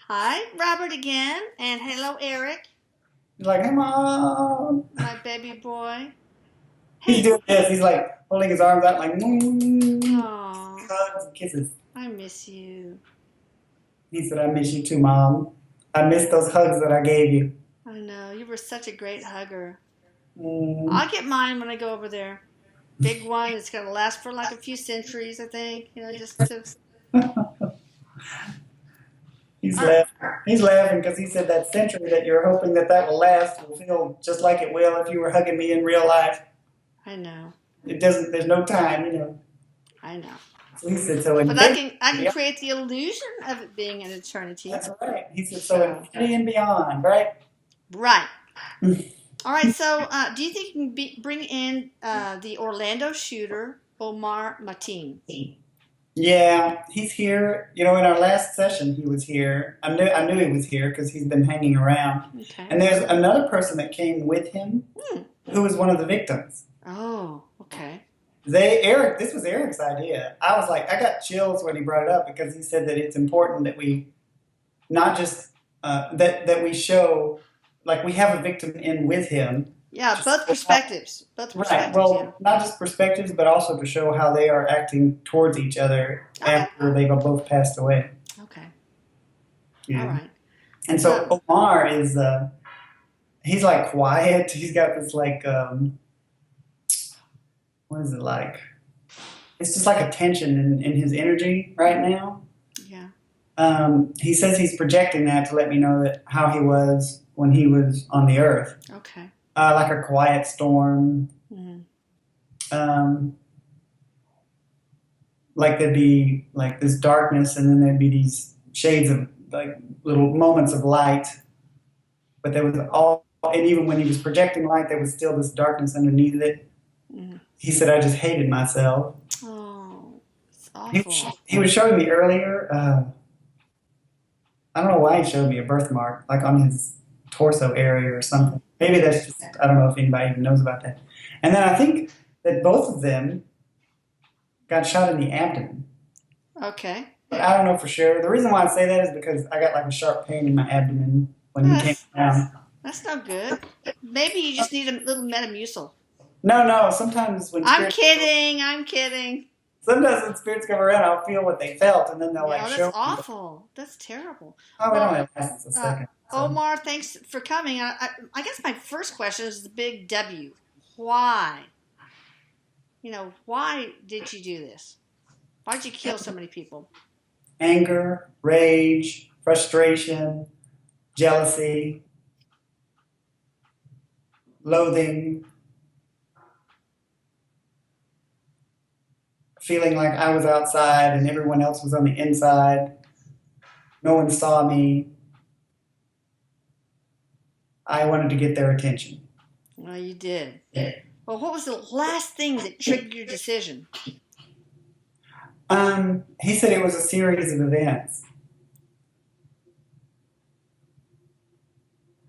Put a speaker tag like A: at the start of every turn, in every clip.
A: Hi, Robert again, and hello, Erik,
B: He's like, hey, mom.
A: my baby boy.
B: He's
A: Hey,
B: doing this. He's like holding his arms out, like,
A: oh,
B: hugs and kisses.
A: I miss you.
B: He said, I miss you too, mom. I miss those hugs that I gave you.
A: I know, you were such a great hugger.
B: Mm.
A: I'll get mine when I go over there. Big one, it's going to last for like a few centuries, I think. Just to.
B: He's
A: All right.
B: laughing. He's laughing because he said that century that you're hoping that will last will feel just like it will if you were hugging me in real life.
A: I know,
B: It doesn't. There's no time.
A: I know.
B: So he said, so
A: But I
B: infinity.
A: can, I can create the illusion of it being an eternity.
B: That's right. He said, so
A: So,
B: infinity and beyond, right?
A: right. All right, so do you think you can bring in the Orlando shooter, Omar Mateen?
B: Yeah, he's here. In our last session, he was here. I knew he was here because he's been hanging around.
A: Okay.
B: And there's another person that came with him
A: Hmm.
B: who was one of the victims.
A: Oh, okay.
B: Eric, this was Eric's idea. I was like, I got chills when he brought it up because he said that it's important that we not just that we show like we have a victim in with him.
A: Yeah,
B: Just
A: both perspectives. Both
B: right.
A: perspectives, yeah.
B: Well, not just perspectives, but also to show how they are acting towards each other
A: Okay.
B: after they've both passed away.
A: Okay. All
B: Yeah.
A: right.
B: And so
A: Um,
B: Omar is he's like quiet. He's got this like what is it like? It's just like a tension in his energy right now.
A: yeah.
B: He says he's projecting that to let me know that how he was when he was on the earth,
A: Okay.
B: like a quiet storm.
A: Mm.
B: Um, like there'd be like this darkness, and then there'd be these shades of like little moments of light. But there was and even when he was projecting light, there was still this darkness underneath it.
A: Mm.
B: He said, "I just hated myself."
A: Oh, it's
B: He,
A: awful.
B: he was showing me earlier. I don't know why he showed me a birthmark, like on his torso area or something. Maybe that's just, I don't know if anybody even knows about that. And then I think that both of them got shot in the abdomen.
A: Okay.
B: But I don't know for sure. The reason why I say that is because I got like a sharp pain in my abdomen when he came
A: That's
B: down.
A: that's no good. Maybe you just need a little Metamucil.
B: No, no.
A: I'm kidding. I'm kidding.
B: Sometimes when spirits come around, I'll feel what they felt, and then they'll like
A: Yeah, that's
B: show me.
A: awful. That's terrible.
B: Oh, it
A: Well,
B: only lasts a second. So
A: Omar, thanks for coming. I guess my first question is the big W. Why? Why did you do this? Why did you kill so many people?
B: anger, rage, frustration, jealousy, loathing, feeling like I was outside and everyone else was on the inside. No one saw me. I wanted to get their attention.
A: Well, you did. Well, what was the last thing that triggered your decision?
B: He said it was a series of events.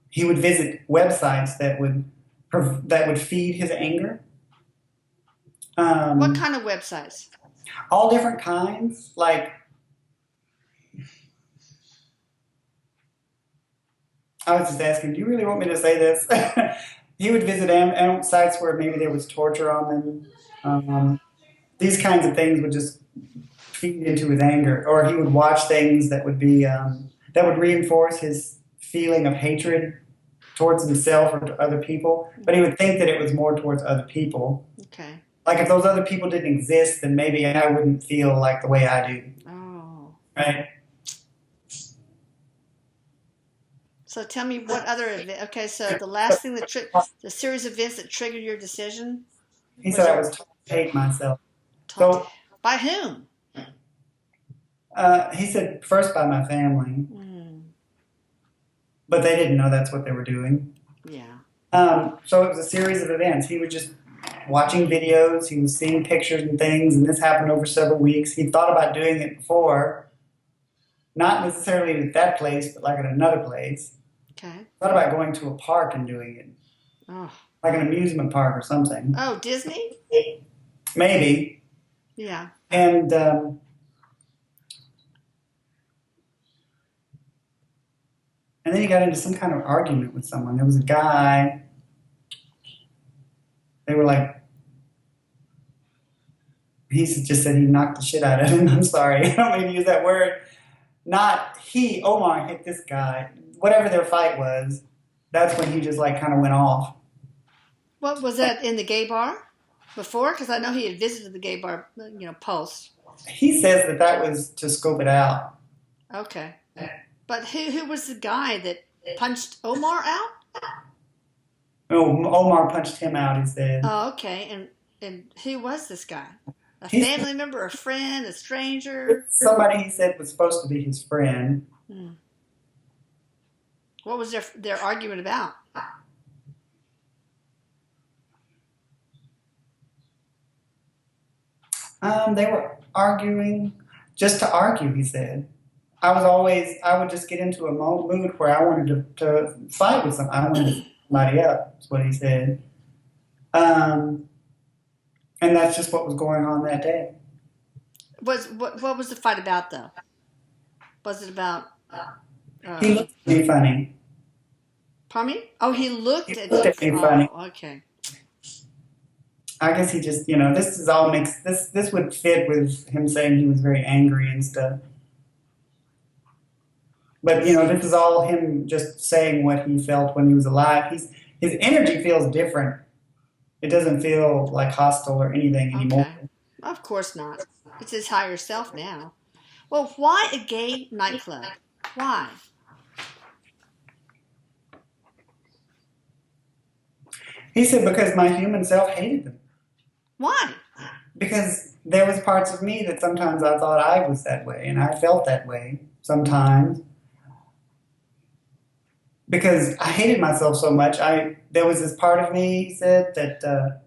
B: He would visit websites that would feed his anger.
A: What
B: Um,
A: kind of websites?
B: all different kinds. Like I was just asking, do you really want me to say this? He would visit sites where maybe there was torture on them. These kinds of things would just feed into his anger, or he would watch things that would reinforce his feeling of hatred towards himself or to other people. But he would think that it was more towards other people.
A: Okay.
B: Like if those other people didn't exist, then maybe I wouldn't feel like the way I do.
A: Oh.
B: Right?
A: So tell me what other event. Okay, so the last thing the series of events that triggered your decision
B: He
A: was
B: said I
A: your
B: was taught to hate myself.
A: taught to,
B: So
A: by whom?
B: he said first by my family,
A: Mm,
B: but they didn't know that's what they were doing.
A: yeah.
B: So it was a series of events. He was just watching videos, he was seeing pictures and things, and this happened over several weeks. He thought about doing it before, not necessarily at that place, but like at another place.
A: Okay.
B: Thought about going to a park and doing it,
A: Oh.
B: like an amusement park or something.
A: Oh, Disney?
B: Maybe.
A: Yeah.
B: And And then he got into some kind of argument with someone. There was a guy. They were like, he just said he knocked the shit out of him. I'm sorry. I don't mean to use that word. Not he, Omar hit this guy. Whatever their fight was, that's when he just like kind of went off.
A: What was that in the gay bar before? Because I know he had visited the gay bar, Pulse.
B: He says that was to scope it out.
A: Okay. But who was the guy that punched Omar out?
B: Oh, Omar punched him out, he said.
A: Oh, okay. And who was this guy? A family member, a friend, a stranger?
B: Somebody he said was supposed to be his friend.
A: What was their argument about?
B: They were arguing just to argue, he said. I would just get into a mood where I wanted to fight with somebody. I wanted somebody up, is what he said. And that's just what was going on that day.
A: What was the fight about, though? Was it about...
B: he looked at me funny.
A: Pardon me? Oh, he looked at
B: me funny.
A: Oh, okay.
B: I guess he just, this is all mixed. This would fit with him saying he was very angry and stuff. But, this is all him just saying what he felt when he was alive. His energy feels different. It doesn't feel like hostile or anything anymore.
A: Okay. Of course not. It's his higher self now. Well, why a gay nightclub? Why?
B: He said because my human self hated them.
A: Why?
B: Because there was parts of me that sometimes I thought I was that way, and I felt that way sometimes. Because I hated myself so much. There was this part of me, he said, that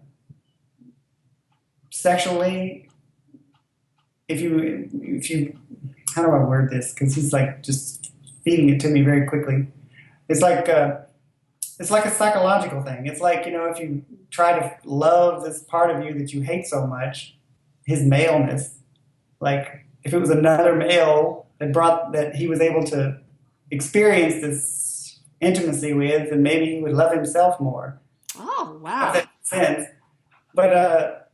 B: sexually, if you, how do I word this? Because he's like just feeding it to me very quickly. It's like a psychological thing. It's like, if you try to love this part of you that you hate so much, his maleness, like if it was another male that he was able to experience this intimacy with, and maybe he would love himself more.
A: Oh, wow.
B: If that makes sense. But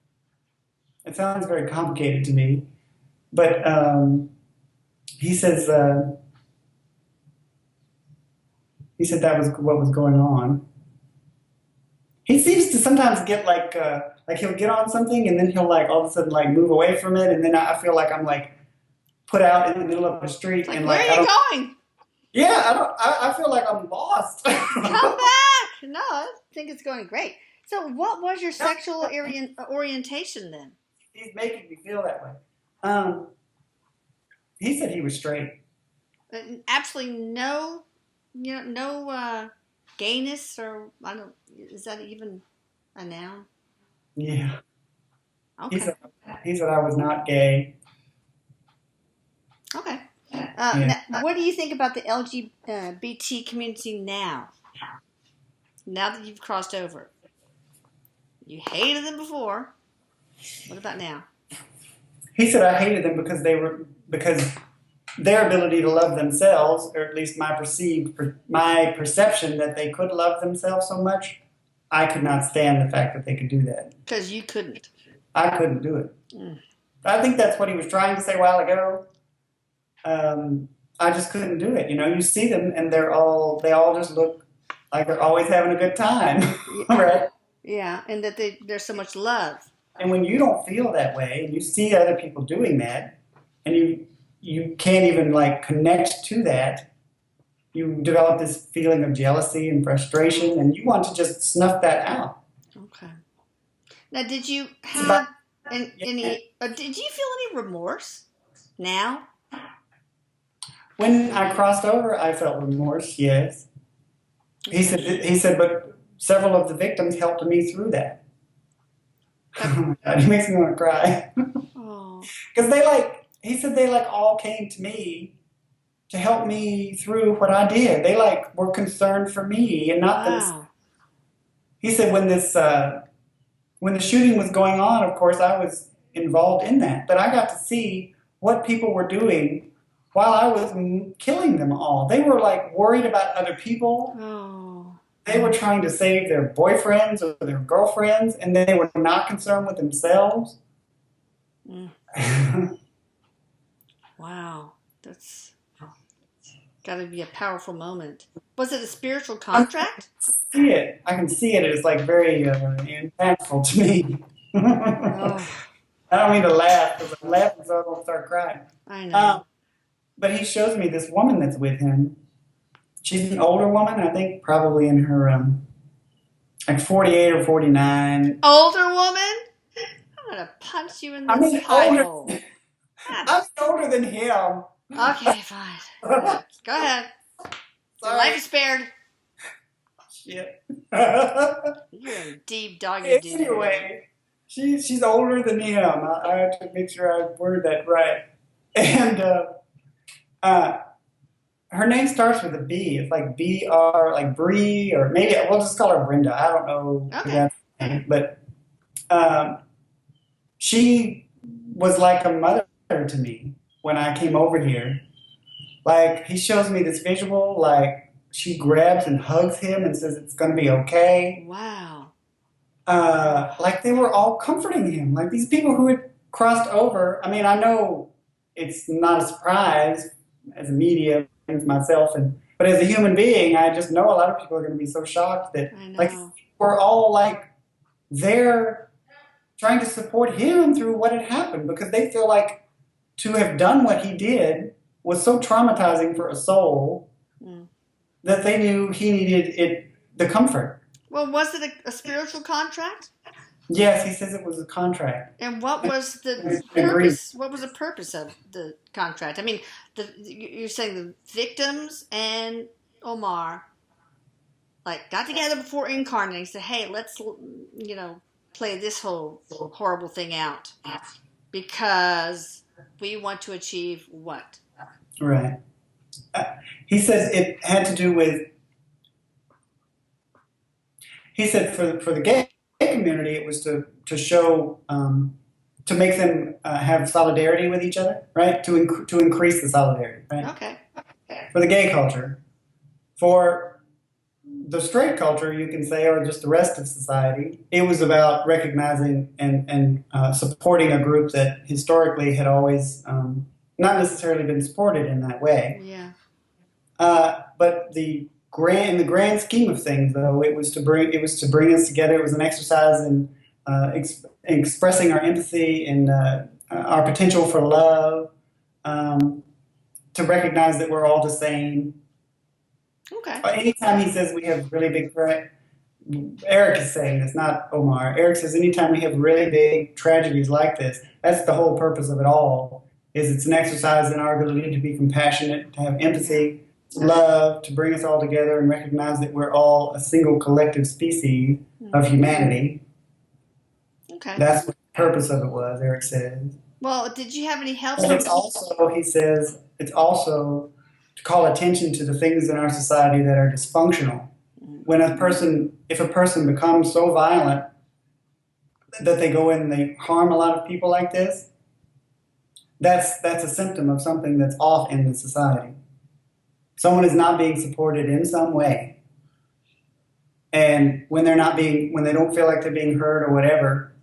B: it sounds very complicated to me. But he says that was what was going on. He seems to sometimes get like he'll get on something and then he'll like all of a sudden like move away from it, and then I feel like I'm like put out in the middle of a street and
A: where are you going?
B: Yeah, I feel like I'm lost.
A: Come back! No, I think it's going great. So what was your sexual orientation then?
B: He's making me feel that way. He said he was straight.
A: Absolutely no, no gayness, or is that even a noun?
B: Yeah.
A: Okay.
B: He said I was not gay.
A: Okay. Now, what do you think about the LGBT community now? Now that you've crossed over, you hated them before. What about now?
B: He said I hated them because their ability to love themselves, or at least my perception that they could love themselves so much, I could not stand the fact that they could do that.
A: Because you couldn't.
B: I couldn't do it. I think that's what he was trying to say a while ago. I just couldn't do it. You see them and they all just look like they're always having a good time. Right?
A: Yeah, and that there's so much love.
B: And when you don't feel that way, and you see other people doing that, and you can't even like connect to that, you develop this feeling of jealousy and frustration, and you want to just snuff that out.
A: Okay. Now, did you have any? Did you feel any remorse now?
B: When I crossed over, I felt remorse. Yes. He said, but several of the victims helped me through that. Oh my God, it makes me want to cry. Because he said they all came to me to help me through what I did. They were concerned for me and not this. He said when the shooting was going on, of course, I was involved in that. But I got to see what people were doing while I was killing them all. They were like worried about other people.
A: Oh.
B: They were trying to save their boyfriends or their girlfriends, and they were not concerned with themselves.
A: Mm. Wow. That's got to be a powerful moment. Was it a spiritual contract?
B: I can see it. It's like very impactful to me.
A: Oh,
B: I don't mean to laugh because I'm laughing so I don't start crying.
A: I know.
B: But he shows me this woman that's with him. She's an older woman, I think, probably in her like 48 or 49.
A: Older woman? I'm gonna punch you in this pie hole.
B: I'm older than him.
A: Okay, fine. Go ahead. Your life is spared.
B: Shit.
A: You're in deep doggy duty.
B: Anyway, she's older than him. I have to make sure I word that right. And her name starts with a B. It's like B-R, like Bree, or maybe we'll just call her Brenda. I don't know.
A: Okay.
B: But she was like a mother to me when I came over here. Like, he shows me this visual, like, she grabs and hugs him and says it's going to be okay.
A: Wow.
B: Like, they were all comforting him. Like, these people who had crossed over. I mean, I know it's not a surprise as a media, myself, but as a human being, I just know a lot of people are going to be so shocked that, like, we're all, like, there trying to support him through what had happened because they feel like to have done what he did was so traumatizing for a soul that they knew he needed the comfort.
A: Well, was it a spiritual contract?
B: Yes, he says it was a contract.
A: And what was the purpose? What was the purpose of the contract? I mean, you're saying the victims and Omar like got together before incarnating, said, "Hey, let's play this whole horrible thing out because we want to achieve what?"
B: Right. He says it had to do with. He said for the gay community, it was to show to make them have solidarity with each other, right? To increase the solidarity, right?
A: Okay.
B: For the gay culture, for the straight culture, you can say, or just the rest of society, it was about recognizing and supporting a group that historically had always not necessarily been supported in that way.
A: Yeah.
B: But in the grand scheme of things, though, it was to bring us together. It was an exercise in expressing our empathy and our potential for love, to recognize that we're all the same.
A: Okay.
B: Anytime he says we have really big Erik is saying this, not Omar. Erik says anytime we have really big tragedies like this, that's the whole purpose of it all. It's an exercise in our ability to be compassionate, to have empathy, love, to bring us all together and recognize that we're all a single collective species of humanity.
A: Okay.
B: That's what the purpose of it was, Erik says.
A: Well, did you have any help?
B: And it's also, he says, it's also to call attention to the things in our society that are dysfunctional. When if a person becomes so violent that they go in and they harm a lot of people like this, that's a symptom of something that's off in the society. Someone is not being supported in some way. And when they don't feel like they're being heard or whatever,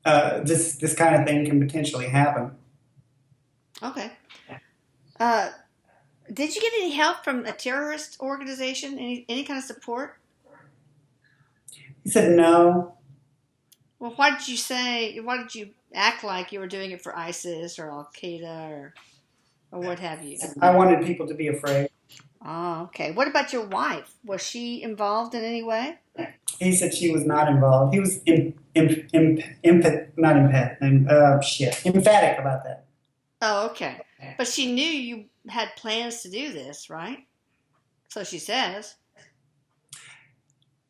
B: this kind of thing can potentially happen.
A: Okay. Did you get any help from a terrorist organization? Any kind of support?
B: He said no.
A: Well, why did you act like you were doing it for ISIS or Al Qaeda or what have you?
B: I wanted people to be afraid.
A: Oh, okay. What about your wife? Was she involved in any way?
B: He said she was not involved. He was emphatic about that.
A: Oh, okay. But she knew you had plans to do this, right? So she says.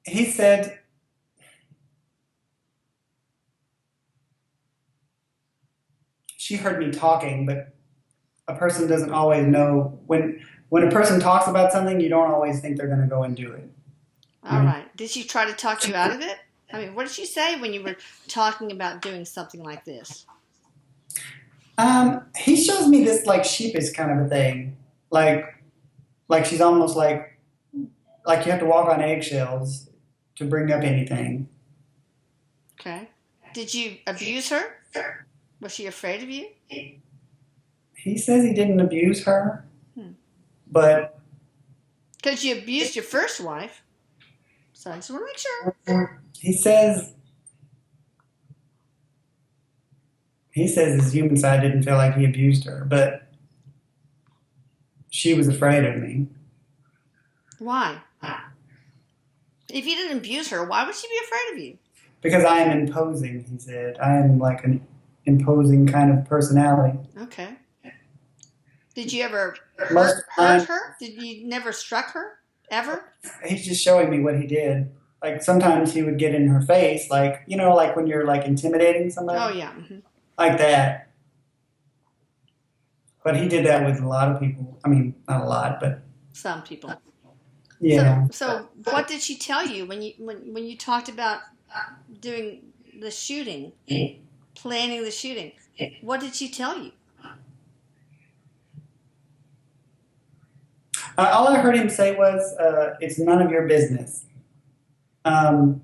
B: He said she heard me talking, but a person doesn't always know when a person talks about something, you don't always think they're going to go and do it.
A: All right. Did she try to talk you out of it? I mean, what did she say when you were talking about doing something like this?
B: He shows me this like sheepish kind of a thing, like she's almost like you have to walk on eggshells to bring up anything.
A: Okay. Did you abuse her? Was she afraid of you?
B: He says he didn't abuse her,
A: Hmm.
B: but
A: Because you abused your first wife. So I just want to make sure.
B: he says his human side didn't feel like he abused her, but she was afraid of me.
A: Why? If you didn't abuse her, why would she be afraid of you?
B: Because I am imposing, he said. I am like an imposing kind of personality.
A: Okay. Did you ever
B: Most
A: hurt her? Did you never struck her? Ever?
B: He's just showing me what he did. Like sometimes he would get in her face, like, you know, like when you're like intimidating somebody.
A: Oh, yeah. Mm-hmm.
B: Like that. But he did that with a lot of people. I mean, not a lot, but
A: Some people.
B: yeah.
A: So what did she tell you when you talked about doing the shooting, planning the shooting? What did she tell you?
B: All I heard him say was, "It's none of your business. I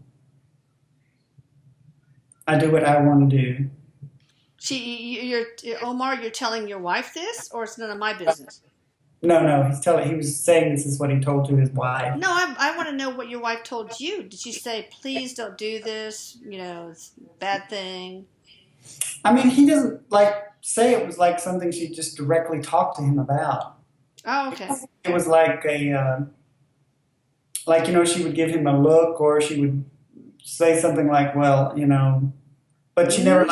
B: do what I want to do."
A: Omar, you're telling your wife this, or it's none of my business?
B: No, he was saying this is what he told to his wife.
A: No, I want to know what your wife told you. Did she say, please don't do this, it's a bad thing?
B: I mean, he doesn't like say it was like something she just directly talked to him about.
A: Oh, okay.
B: It was like she would give him a look, or she would say something like, well, but she never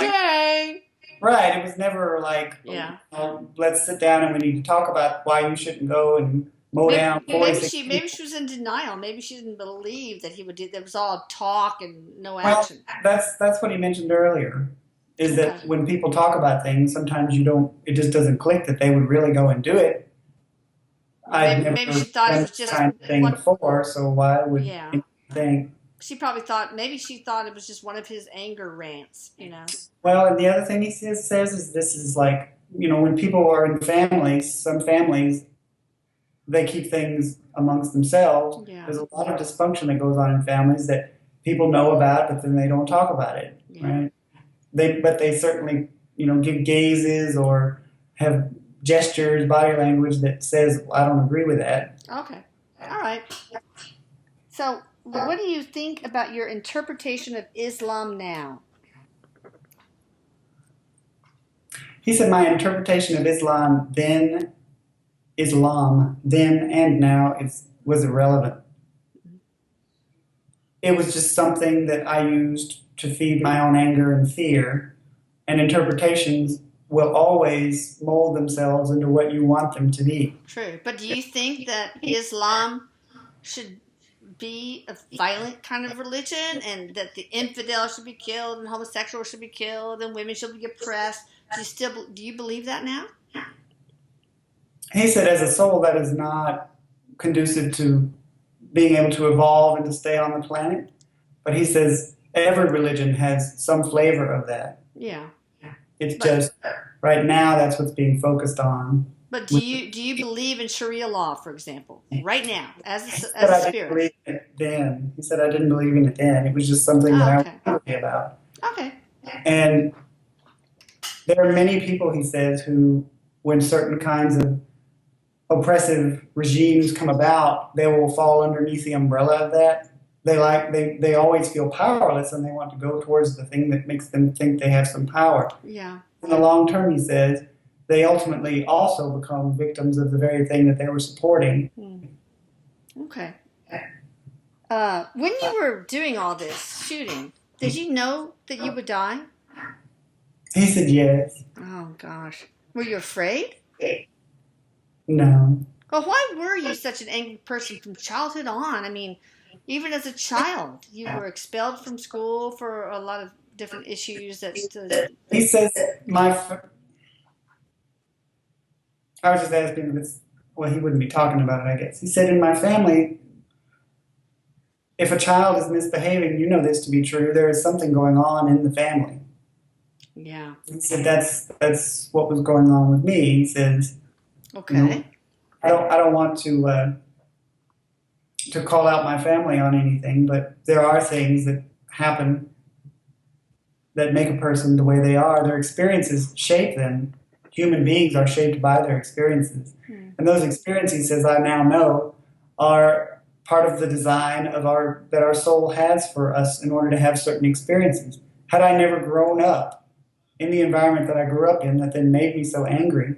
B: right. It was never like,
A: yeah.
B: Let's sit down and we need to talk about why you shouldn't go and mow down.
A: Maybe she was in denial. Maybe she didn't believe that he would do. That was all talk and no action.
B: That's what he mentioned earlier. Is that when people talk about things, sometimes it just doesn't click that they would really go and do it.
A: Maybe she thought it was just
B: kind of thing before, so why would think?
A: She probably thought it was just one of his anger rants,
B: Well, and the other thing he says is this is like, when people are in families, some families, they keep things amongst themselves. Yeah. There's a lot of dysfunction that goes on in families that people know about, but then they don't talk about it, right? But they certainly, give gazes or have gestures, body language that says, I don't agree with that.
A: Okay. All right. So what do you think about your interpretation of Islam now?
B: He said my interpretation of Islam then and now was irrelevant. It was just something that I used to feed my own anger and fear, and interpretations will always mold themselves into what you want them to be.
A: True. But do you think that Islam should be a violent kind of religion, and that the infidel should be killed and homosexuals should be killed and women should be oppressed? Do you believe that now?
B: He said as a soul that is not conducive to being able to evolve and to stay on the planet. But he says every religion has some flavor of that.
A: Yeah.
B: It's just right now that's what's being focused on.
A: But do you believe in Sharia law, for example, right now, as a spirit?
B: I didn't believe in it then. He said I didn't believe in it then. It was just something that I was happy about.
A: Okay.
B: And there are many people, he says, who, when certain kinds of oppressive regimes come about, they will fall underneath the umbrella of that. They always feel powerless, and they want to go towards the thing that makes them think they have some power.
A: Yeah.
B: In the long term, he says, they ultimately also become victims of the very thing that they were supporting.
A: Okay. When you were doing all this shooting, did you know that you would die?
B: He said yes.
A: Oh, gosh. Were you afraid?
B: No.
A: Well, why were you such an angry person from childhood on? I mean, even as a child, you were expelled from school for a lot of different issues.
B: He says I was just asking this. Well, he wouldn't be talking about it, I guess. He said, in my family, if a child is misbehaving, you know this to be true, there is something going on in the family.
A: Yeah.
B: He said that's what was going on with me. He says,
A: Okay.
B: you know, I don't want to call out my family on anything, but there are things that happen that make a person the way they are. Their experiences shape them. Human beings are shaped by their experiences. And those experiences, as I now know, are part of the design of that our soul has for us in order to have certain experiences. Had I never grown up in the environment that I grew up in that then made me so angry,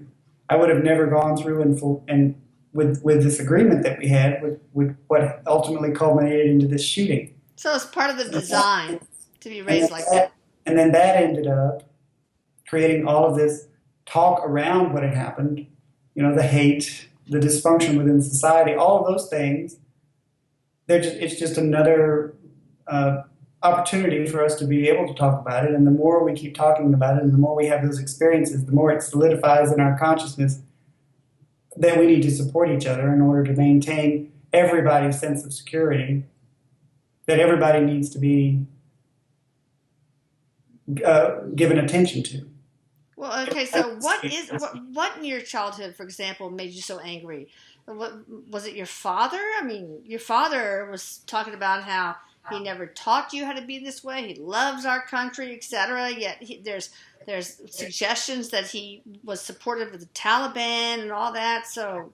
B: I would have never gone through and with this agreement that we had with what ultimately culminated into this shooting.
A: So it's part of the design to be raised like that.
B: And then that ended up creating all of this talk around what had happened, the hate, the dysfunction within society, all of those things. It's just another opportunity for us to be able to talk about it. And the more we keep talking about it and the more we have those experiences, the more it solidifies in our consciousness that we need to support each other in order to maintain everybody's sense of security, that everybody needs to be given attention to.
A: Well, okay, so what in your childhood, for example, made you so angry? What was it? Your father? I mean, your father was talking about how he never taught you how to be this way. He loves our country, etc. Yet there's suggestions that he was supportive of the Taliban and all that. So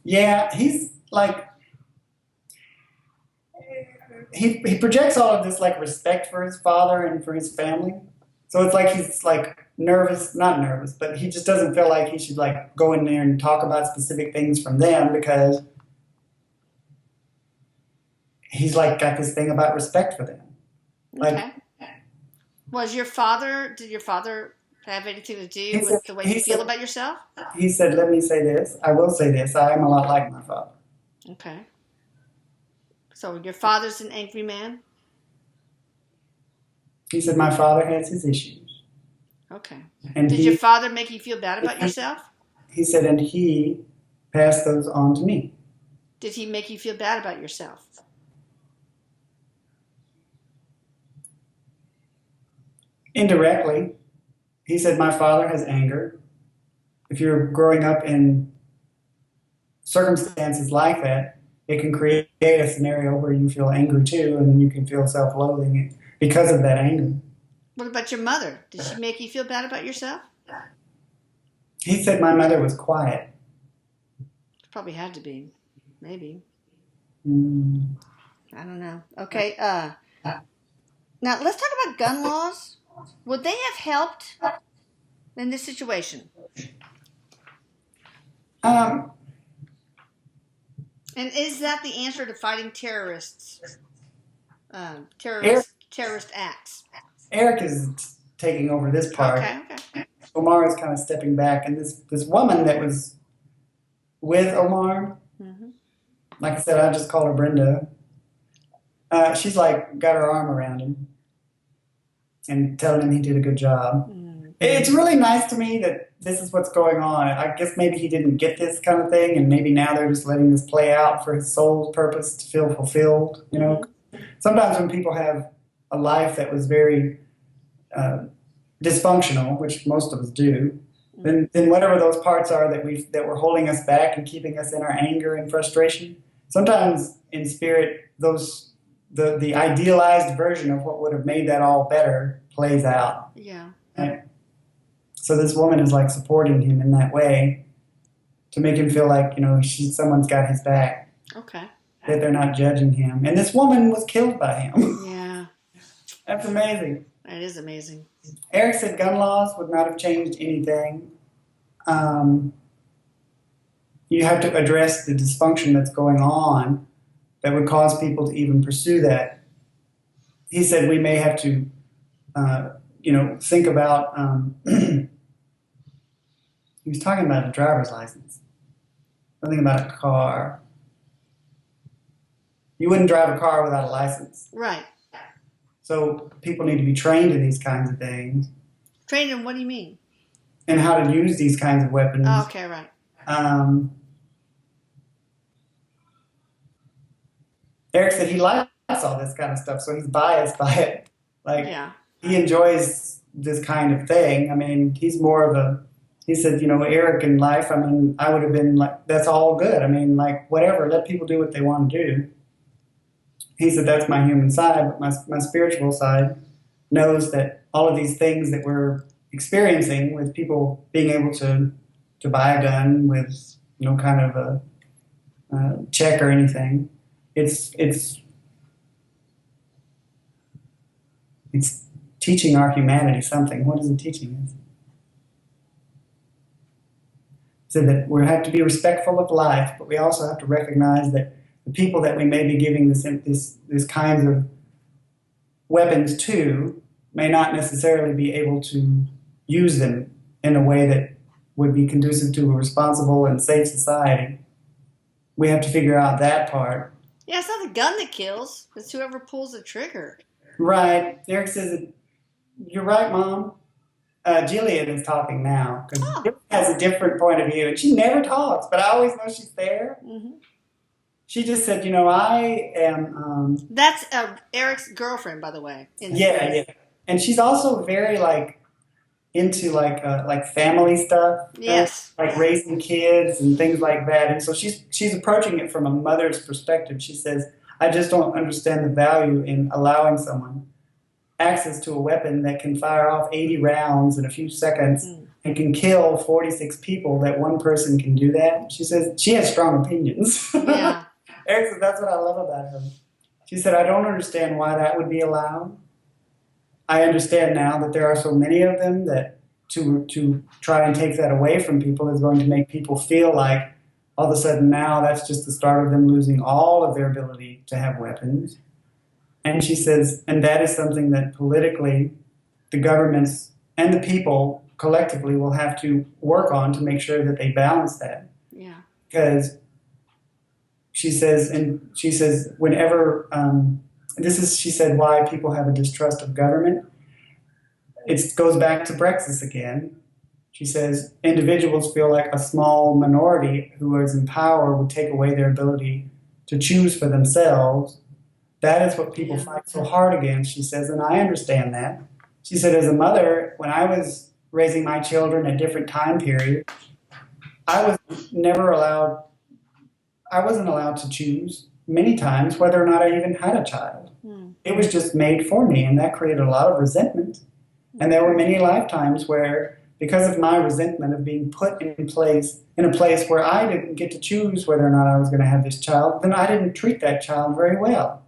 B: yeah, he's like he projects all of this like respect for his father and for his family. So it's like he's like not nervous, but he just doesn't feel like he should like go in there and talk about specific things from them because he's like got this thing about respect for them.
A: Okay.
B: Like,
A: did your father have anything to do with the way you feel about yourself?
B: He said, let me say this. I will say this. I am a lot like my father.
A: Okay. So your father's an angry man?
B: He said, my father has his issues.
A: Okay.
B: And
A: did your father make you feel bad about yourself?
B: He said, and he passed those on to me.
A: Did he make you feel bad about yourself?
B: Indirectly. He said, my father has anger. If you're growing up in circumstances like that, it can create a scenario where you feel angry too, and then you can feel self-loathing because of that anger.
A: What about your mother? Did she make you feel bad about yourself?
B: He said my mother was quiet.
A: Probably had to be. Maybe.
B: I
A: don't know. Okay. Now let's talk about gun laws. Would they have helped in this situation? And is that the answer to fighting terrorists? Terrorist acts.
B: Erik is taking over this part.
A: Okay.
B: Omar is kind of stepping back, and this woman that was with Omar, like I said, I just call her Brenda. She's like got her arm around him and telling him he did a good job. It's really nice to me that this is what's going on. I guess maybe he didn't get this kind of thing, and maybe now they're just letting this play out for his soul's purpose to feel fulfilled. Sometimes when people have a life that was very dysfunctional, which most of us do, then whatever those parts are that were holding us back and keeping us in our anger and frustration, sometimes in spirit, the idealized version of what would have made that all better plays out.
A: Yeah.
B: Right? So this woman is like supporting him in that way to make him feel like, someone's got his back.
A: Okay.
B: That they're not judging him. And this woman was killed by him.
A: Yeah.
B: That's amazing.
A: That is amazing.
B: Erik said gun laws would not have changed anything. You have to address the dysfunction that's going on that would cause people to even pursue that. He said we may have to, think about, he was talking about a driver's license, something about a car. You wouldn't drive a car without a license.
A: Right.
B: So people need to be trained in these kinds of things.
A: Trained in what do you mean?
B: And how to use these kinds of weapons.
A: Oh, okay, right.
B: Erik said he likes all this kind of stuff, so he's biased by it. He enjoys this kind of thing. I mean, he's more of a, he said, Erik in life, I mean, I would have been like, that's all good. I mean, like, whatever, let people do what they want to do. He said, that's my human side, but my spiritual side knows that all of these things that we're experiencing with people being able to buy a gun with no kind of a check or anything, it's teaching our humanity something. What is it teaching us? So that we have to be respectful of life, but we also have to recognize that the people that we may be giving this kinds of weapons to may not necessarily be able to use them in a way that would be conducive to a responsible and safe society. We have to figure out that part.
A: Yeah, it's not the gun that kills. It's whoever pulls the trigger.
B: Right. Erik says, you're right, Mom. Jillian is talking now because she has a different point of view, and she never talks, but I always know she's there.
A: Mm-hmm.
B: She just said, I am...
A: That's Erik's girlfriend, by the way.
B: Yeah. And she's also very, into, family stuff.
A: Yes.
B: Like raising kids and things like that. And so she's approaching it from a mother's perspective. She says, I just don't understand the value in allowing someone access to a weapon that can fire off 80 rounds in a few seconds and can kill 46 people, that one person can do that. She says she has strong opinions.
A: Yeah.
B: Erik says, that's what I love about her. She said, I don't understand why that would be allowed. I understand now that there are so many of them that to try and take that away from people is going to make people feel like all of a sudden now that's just the start of them losing all of their ability to have weapons. And she says, and that is something that politically the governments and the people collectively will have to work on to make sure that they balance that.
A: Yeah.
B: Because she says whenever, she said, why people have a distrust of government. It goes back to Brexit again. She says individuals feel like a small minority who is in power would take away their ability to choose for themselves. That is what people fight so hard against, she says, and I understand that. She said, as a mother, when I was raising my children at different time periods, I wasn't allowed to choose many times whether or not I even had a child. It was just made for me, and that created a lot of resentment. And there were many lifetimes where, because of my resentment of being put in a place where I didn't get to choose whether or not I was going to have this child, then I didn't treat that child very well.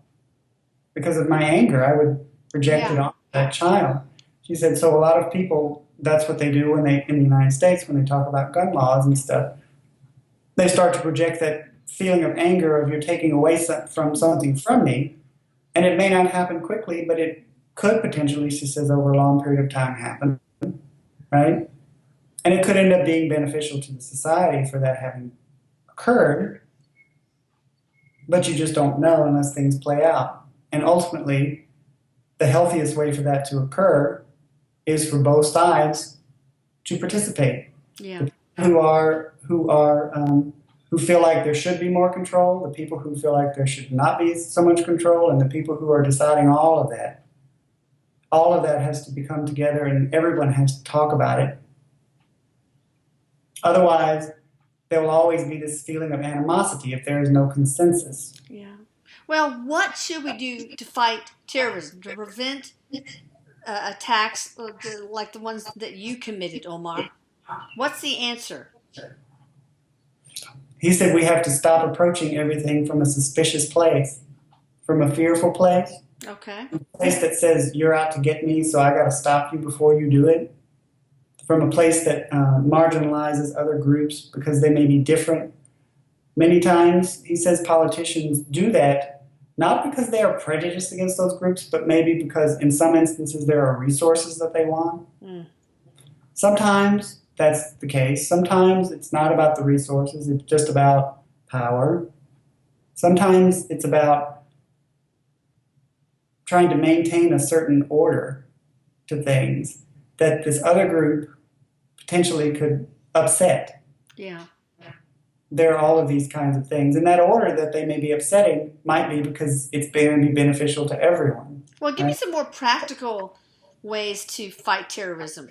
B: Because of my anger, I would project it on that child. She said, so a lot of people, that's what they do in the United States when they talk about gun laws and stuff. They start to project that feeling of anger of you're taking away something from me. And it may not happen quickly, but it could potentially, she says, over a long period of time happen. Right? And it could end up being beneficial to the society for that having occurred. But you just don't know unless things play out. And ultimately, the healthiest way for that to occur is for both sides to participate.
A: Yeah.
B: The people who feel like there should be more control, the people who feel like there should not be so much control, and the people who are deciding all of that. All of that has to become together, and everyone has to talk about it. Otherwise, there will always be this feeling of animosity if there is no consensus.
A: Yeah. Well, what should we do to fight terrorism, to prevent attacks like the ones that you committed, Omar? What's the answer?
B: He said we have to stop approaching everything from a suspicious place, from a fearful place.
A: Okay.
B: A place that says you're out to get me, so I got to stop you before you do it. From a place that marginalizes other groups because they may be different. Many times, he says politicians do that not because they are prejudiced against those groups, but maybe because in some instances there are resources that they want. Sometimes that's the case. Sometimes it's not about the resources. It's just about power. Sometimes it's about trying to maintain a certain order to things that this other group potentially could upset.
A: Yeah.
B: There are all of these kinds of things. And that order that they may be upsetting might be because it's going to be beneficial to everyone.
A: Well, give me some more practical ways to fight terrorism,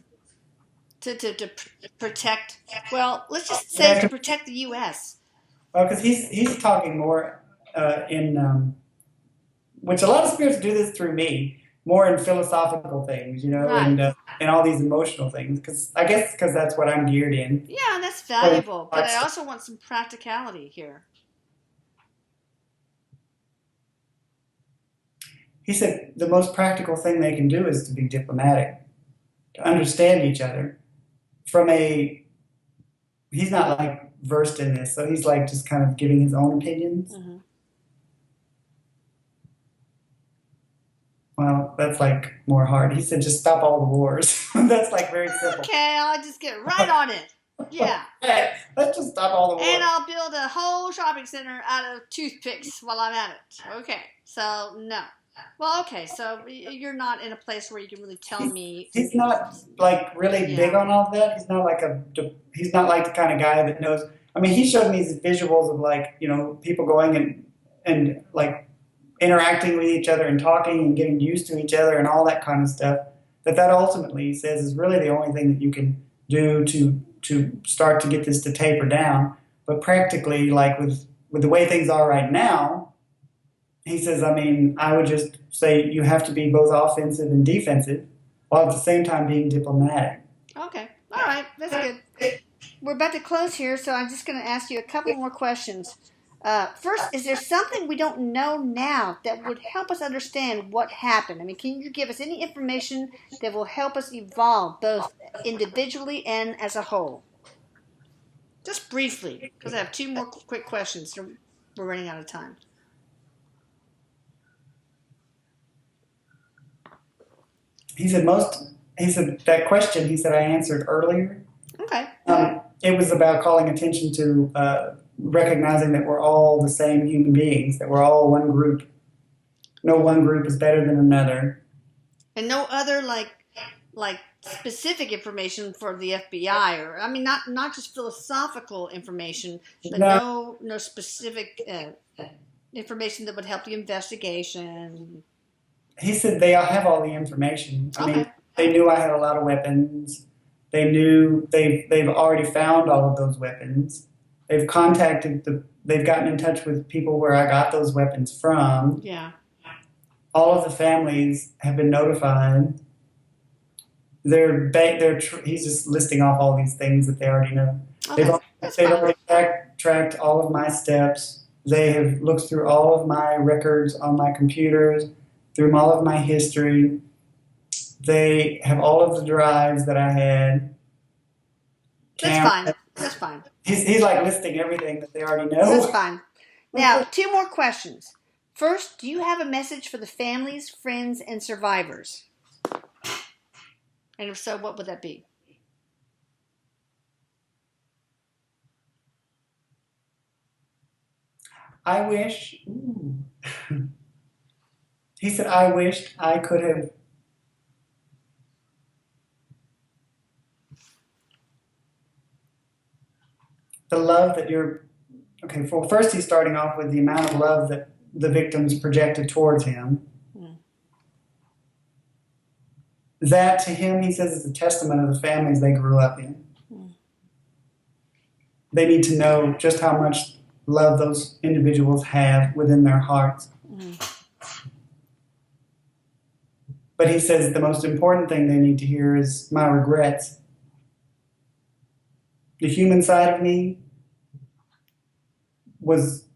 A: to protect. Well, let's just say to protect the U.S.
B: Well, because he's talking more in which a lot of spirits do this through me, more in philosophical things,
A: Right.
B: and all these emotional things. Because I guess because that's what I'm geared in.
A: Yeah, that's valuable, but I also want some practicality here.
B: He said the most practical thing they can do is to be diplomatic, to understand each other. He's not like versed in this, so he's like just kind of giving his own opinions.
A: Mm-hmm.
B: Well, that's like more hard. He said just stop all the wars. That's like very simple.
A: Okay, I'll just get right on it. Yeah.
B: Let's just stop all the wars.
A: And I'll build a whole shopping center out of toothpicks while I'm at it. Okay, so no. Well, okay, so you're not in a place where you can really tell me.
B: He's not like really big on all of that. He's not like the kind of guy that knows. I mean, he showed me these visuals of like people going and like interacting with each other and talking and getting used to each other and all that kind of stuff. That ultimately, he says, is really the only thing that you can do to start to get this to taper down. But practically, like with the way things are right now, he says, I mean, I would just say you have to be both offensive and defensive while at the same time being diplomatic.
A: Okay. All right. That's good. We're about to close here, so I'm just going to ask you a couple more questions. First, is there something we don't know now that would help us understand what happened? I mean, can you give us any information that will help us evolve both individually and as a whole? Just briefly, because I have two more quick questions. We're running out of time.
B: He said that question, he said I answered earlier.
A: Okay.
B: It was about calling attention to recognizing that we're all the same human beings, that we're all one group. No one group is better than another.
A: And no other like specific information for the FBI, or I mean not just philosophical information, but no specific information that would help the investigation.
B: He said they all have all the information. I mean, they knew I had a lot of weapons. They knew they've already found all of those weapons. They've they've gotten in touch with people where I got those weapons from.
A: Yeah.
B: All of the families have been notified. He's just listing off all these things that they already know.
A: Okay.
B: They've already tracked all of my steps. They have looked through all of my records on my computers, through all of my history. They have all of the drives that I had.
A: That's fine.
B: He's like listing everything that they already know.
A: That's fine. Now, two more questions. First, do you have a message for the families, friends, and survivors? And if so, what would that be?
B: I wish. He said, I wished I could have. The love that you're. Okay, well, first he's starting off with the amount of love that the victims projected towards him. That to him, he says, is a testament of the families they grew up in. They need to know just how much love those individuals have within their hearts. But he says the most important thing they need to hear is my regrets. The human side of me was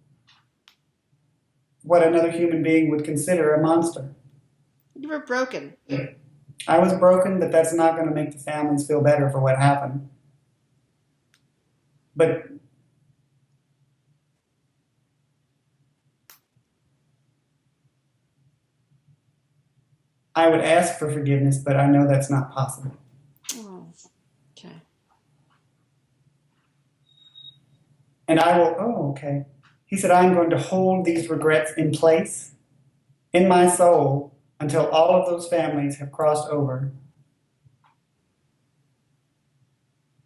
B: what another human being would consider a monster.
A: You were broken.
B: I was broken, but that's not going to make the families feel better for what happened. But I would ask for forgiveness, but I know that's not possible.
A: Oh, okay.
B: And I will, okay. He said, I'm going to hold these regrets in place in my soul until all of those families have crossed over.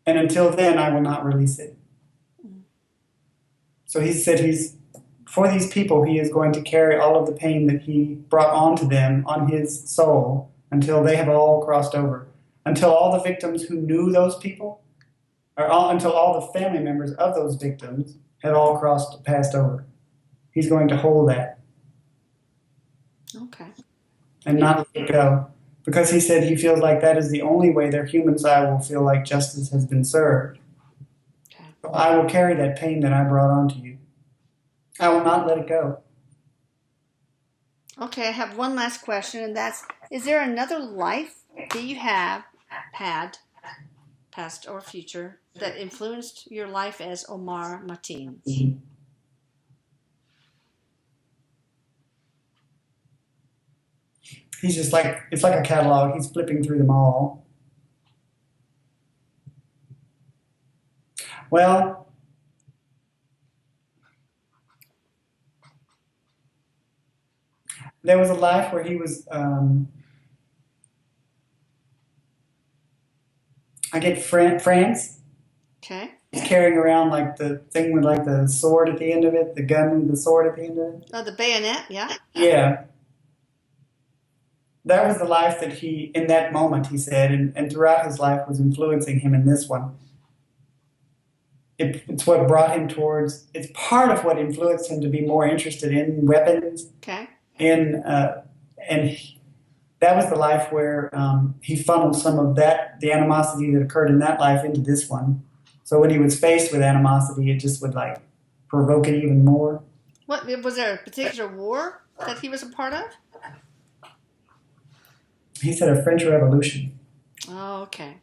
B: And until then, I will not release it. So he said for these people, he is going to carry all of the pain that he brought onto them, on his soul, until they have all crossed over, until all the victims who knew those people, until all the family members of those victims have all passed over. He's going to hold that.
A: Okay.
B: And not let it go. Because he said he feels like that is the only way their human side will feel like justice has been served.
A: Okay.
B: So I will carry that pain that I brought onto you. I will not let it go.
A: Okay, I have one last question, and that's, is there another life that you have had, past or future, that influenced your life as Omar Mateen?
B: Mm-hmm. He's just like, it's like a catalog. He's flipping through them all. Well, there was a life where he was, I get France.
A: Okay.
B: He's carrying around like the thing with like the sword at the end of it, the gun with the sword at the end of it.
A: Oh, the bayonet, yeah?
B: Yeah. That was the life that he, in that moment, he said, and throughout his life was influencing him in this one. It's what brought him towards, it's part of what influenced him to be more interested in weapons.
A: Okay.
B: That was the life where he funneled some of that, the animosity that occurred in that life into this one. So when he was faced with animosity, it just would like provoke it even more.
A: What, was there a particular war that he was a part of?
B: He said a French Revolution.
A: Oh, okay.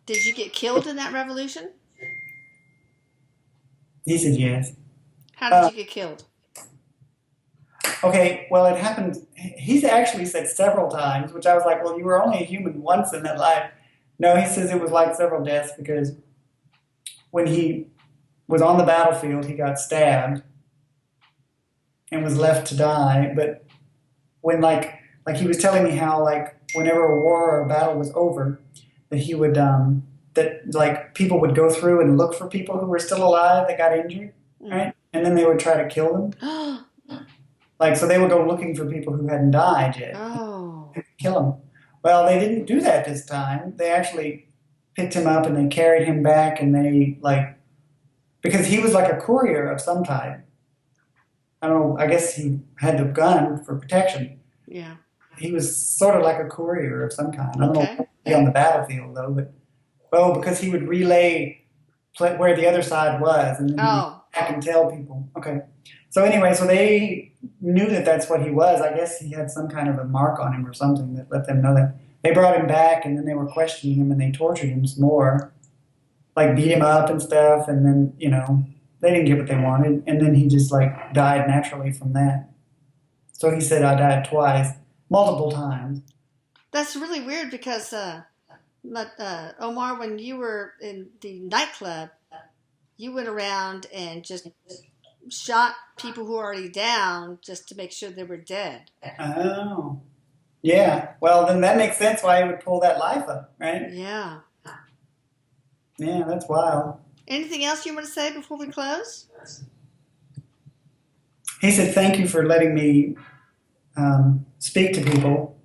A: Did you get killed in that revolution?
B: He said yes.
A: How did you get killed?
B: Okay, well, it happened. He's actually said several times, which I was like, well, you were only a human once in that life. No, he says it was like several deaths because when he was on the battlefield, he got stabbed and was left to die. But when like he was telling me how like whenever a war or a battle was over, that he would that like people would go through and look for people who were still alive that got injured, right? And then they would try to kill them. Like, so they would go looking for people who hadn't died yet.
A: Oh.
B: And kill them. Well, they didn't do that this time. They actually picked him up and they carried him back and they, like, because he was like a courier of some type. I don't know, I guess he had the gun for protection.
A: Yeah.
B: He was sort of like a courier of some kind. I don't know if on the battlefield, though, but, well, because he would relay where the other side was and then he'd back and tell people. Okay. So anyway, so they knew that that's what he was. I guess he had some kind of a mark on him or something that let them know that. They brought him back, and then they were questioning him, and they tortured him some more. Like, beat him up and stuff, and then, you know, they didn't get what they wanted. And then he just, like, died naturally from that. So he said, I died twice, multiple times.
A: That's really weird because, Omar, when you were in the nightclub, you went around and just shot people who were already down just to make sure they were dead.
B: Oh. Yeah. Well, then that makes sense why he would pull that life up, right?
A: Yeah.
B: Yeah, that's wild.
A: Anything else you want to say before we close?
B: He said, thank you for letting me speak to people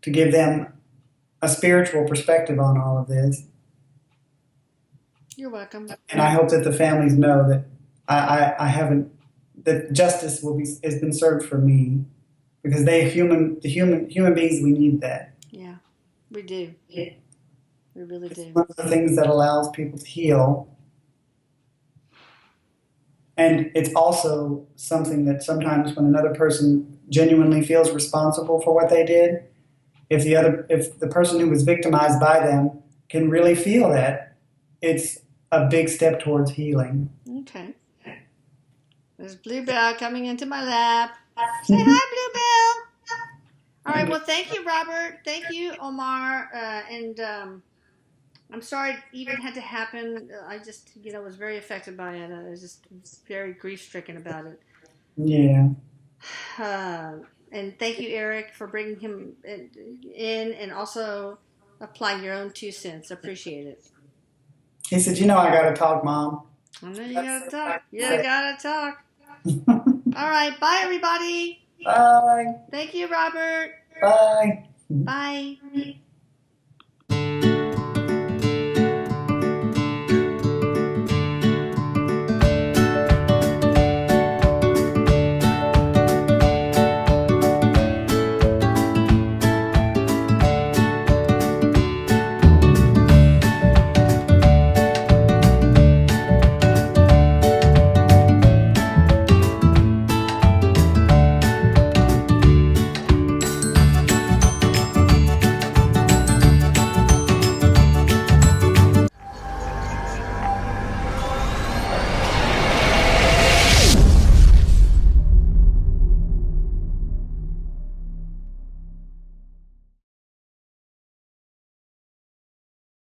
B: to give them a spiritual perspective on all of this.
A: You're welcome.
B: And I hope that the families know that I haven't, that justice has been served for me, because human beings, we need that.
A: Yeah, we do.
B: Yeah.
A: We really do.
B: It's one of the things that allows people to heal. And it's also something that sometimes when another person genuinely feels responsible for what they did, if the person who was victimized by them can really feel that, it's a big step towards healing.
A: Okay. There's Bluebell coming into my lap. Say hi, Bluebell. All right. Well, thank you, Robert. Thank you, Omar. And I'm sorry it even had to happen. I just, was very affected by it. I was just very grief-stricken about it.
B: Yeah.
A: And thank you, Erik, for bringing him in and also applying your own 2 cents. Appreciate it.
B: He said, I got to talk, Mom.
A: I know you got to talk. You got to talk. All right. Bye, everybody.
B: Bye.
A: Thank you, Robert.
B: Bye.
A: Bye.